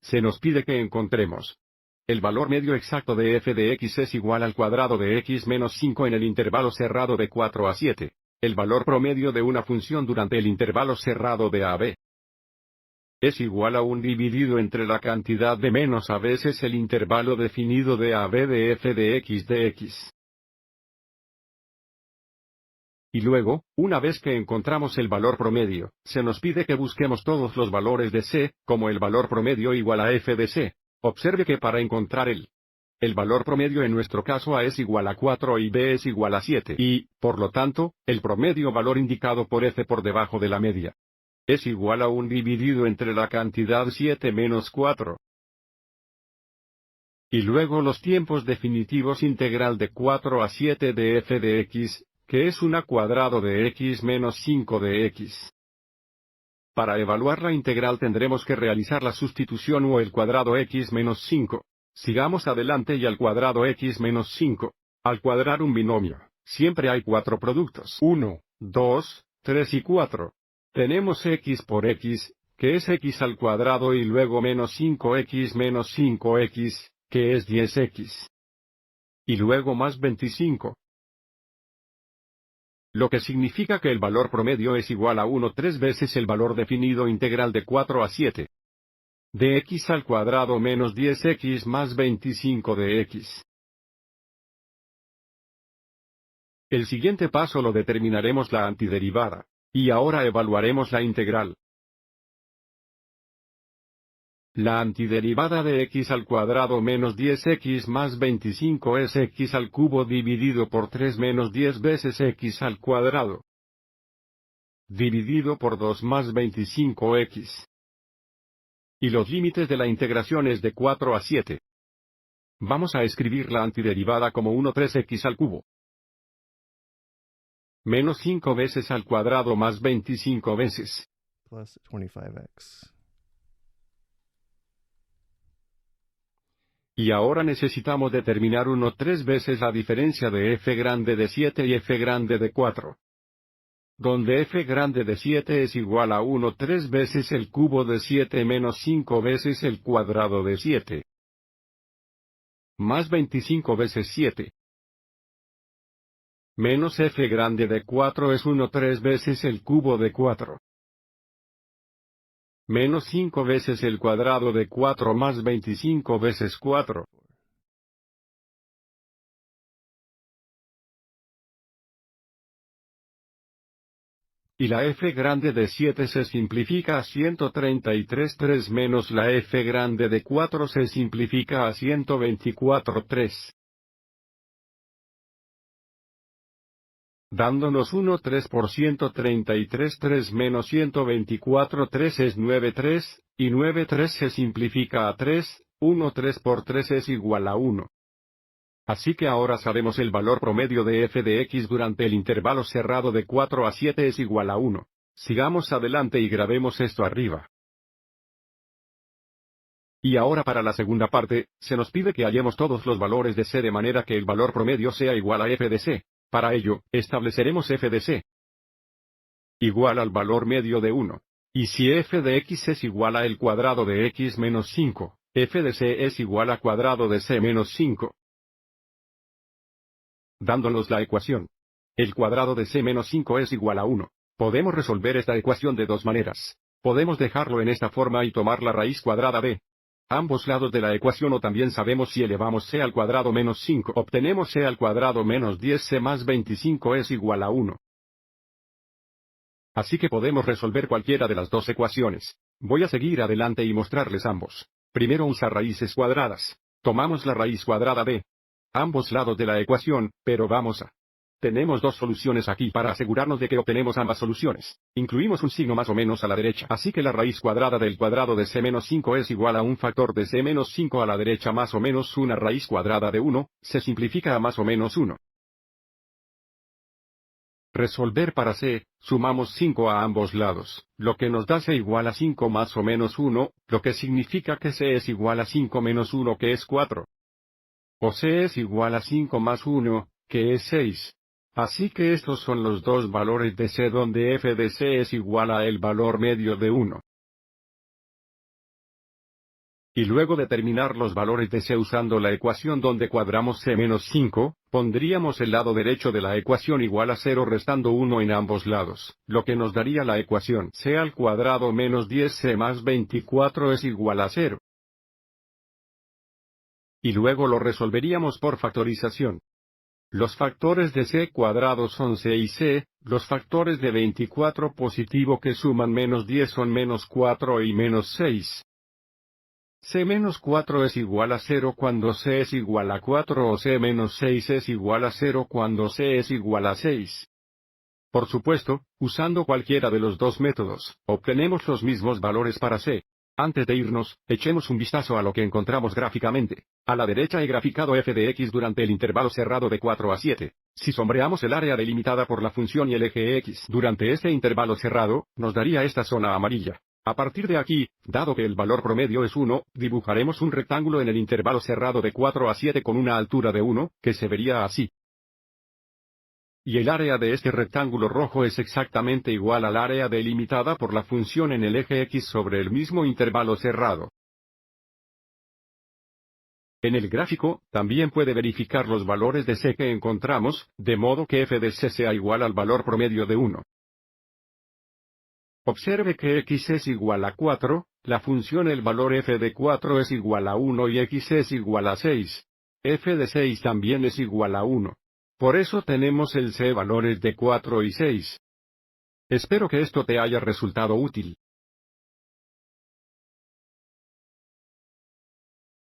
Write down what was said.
se nos pide que encontremos el valor medio exacto de f de x es igual al cuadrado de x menos 5 en el intervalo cerrado de 4 a 7. El valor promedio de una función durante el intervalo cerrado de a a b es igual a 1 dividido entre la cantidad de menos a veces el intervalo definido de a a b de f de x. Y luego, una vez que encontramos el valor promedio, se nos pide que busquemos todos los valores de c, como el valor promedio igual a f de c. Observe que para encontrar el valor promedio en nuestro caso a es igual a 4 y b es igual a 7 y, por lo tanto, el promedio valor indicado por f por debajo de la media es igual a 1 dividido entre la cantidad 7 menos 4. Y luego los tiempos definitivos integral de 4 a 7 de f de x, que es 1 cuadrado de x menos 5 de x. Para evaluar la integral tendremos que realizar la sustitución o el cuadrado x menos 5. Sigamos adelante y al cuadrado x menos 5. Al cuadrar un binomio, siempre hay 4 productos. 1, 2, 3 y 4. Tenemos x por x, que es x al cuadrado y luego menos 5x menos 5x, que es 10x. Y luego más 25. Lo que significa que el valor promedio es igual a 1 3 veces el valor definido integral de 4 a 7. De x al cuadrado menos 10x más 25 de x. El siguiente paso lo determinaremos la antiderivada. Y ahora evaluaremos la integral. La antiderivada de x al cuadrado menos 10x más 25 es x al cubo dividido por 3 menos 10 veces x al cuadrado. Dividido por 2 más 25x. Y los límites de la integración es de 4 a 7. Vamos a escribir la antiderivada como 1 3x al cubo. Menos 5 veces al cuadrado más 25 veces. Plus 25x. Y ahora necesitamos determinar 1 3 veces la diferencia de f grande de 7 y f grande de 4. Donde f grande de 7 es igual a 1 3 veces el cubo de 7 menos 5 veces el cuadrado de 7. Más 25 veces 7. Menos f grande de 4 es 1 3 veces el cubo de 4. Menos 5 veces el cuadrado de 4 más 25 veces 4. Y la f grande de 7 se simplifica a 133 3 menos la f grande de 4 se simplifica a 124 3. Dándonos 1 3 por 133 3 menos 124 3 es 9 3, y 9 3 se simplifica a 3, 1 3 por 3 es igual a 1. Así que ahora sabemos el valor promedio de f de x durante el intervalo cerrado de 4 a 7 es igual a 1. Sigamos adelante y grabemos esto arriba. Y ahora para la segunda parte, se nos pide que hallemos todos los valores de c de manera que el valor promedio sea igual a f de c. Para ello, estableceremos f de c igual al valor medio de 1. Y si f de x es igual a el cuadrado de x menos 5, f de c es igual a cuadrado de c menos 5. Dándonos la ecuación. El cuadrado de c menos 5 es igual a 1. Podemos resolver esta ecuación de dos maneras. Podemos dejarlo en esta forma y tomar la raíz cuadrada de ambos lados de la ecuación o también sabemos si elevamos c al cuadrado menos 5 obtenemos c al cuadrado menos 10c más 25 es igual a 1. Así que podemos resolver cualquiera de las dos ecuaciones. Voy a seguir adelante y mostrarles ambos. Primero usa raíces cuadradas. Tomamos la raíz cuadrada de ambos lados de la ecuación, pero vamos a tenemos dos soluciones aquí para asegurarnos de que obtenemos ambas soluciones. Incluimos un signo más o menos a la derecha. Así que la raíz cuadrada del cuadrado de c menos 5 es igual a un factor de c menos 5 a la derecha más o menos una raíz cuadrada de 1, se simplifica a más o menos 1. Resolver para c, sumamos 5 a ambos lados, lo que nos da c igual a 5 más o menos 1, lo que significa que c es igual a 5 menos 1 que es 4. O c es igual a 5 más 1, que es 6. Así que estos son los dos valores de c donde f de c es igual a el valor medio de 1. Y luego determinar los valores de C usando la ecuación donde cuadramos C-5, pondríamos el lado derecho de la ecuación igual a 0 restando 1 en ambos lados, lo que nos daría la ecuación C al cuadrado menos 10C más 24 es igual a 0. Y luego lo resolveríamos por factorización. Los factores de C cuadrado son C y C, los factores de 24 positivo que suman menos 10 son menos 4 y menos 6. C-4 es igual a 0 cuando C es igual a 4 o C-6 es igual a 0 cuando C es igual a 6. Por supuesto, usando cualquiera de los dos métodos, obtenemos los mismos valores para C. Antes de irnos, echemos un vistazo a lo que encontramos gráficamente. A la derecha he graficado f de x durante el intervalo cerrado de 4 a 7. Si sombreamos el área delimitada por la función y el eje x durante este intervalo cerrado, nos daría esta zona amarilla. A partir de aquí, dado que el valor promedio es 1, dibujaremos un rectángulo en el intervalo cerrado de 4 a 7 con una altura de 1, que se vería así. Y el área de este rectángulo rojo es exactamente igual al área delimitada por la función en el eje x sobre el mismo intervalo cerrado. En el gráfico, también puede verificar los valores de C que encontramos, de modo que f de C sea igual al valor promedio de 1. Observe que x es igual a 4, la función el valor f de 4 es igual a 1 y x es igual a 6. F de 6 también es igual a 1. Por eso tenemos el C valores de 4 y 6. Espero que esto te haya resultado útil.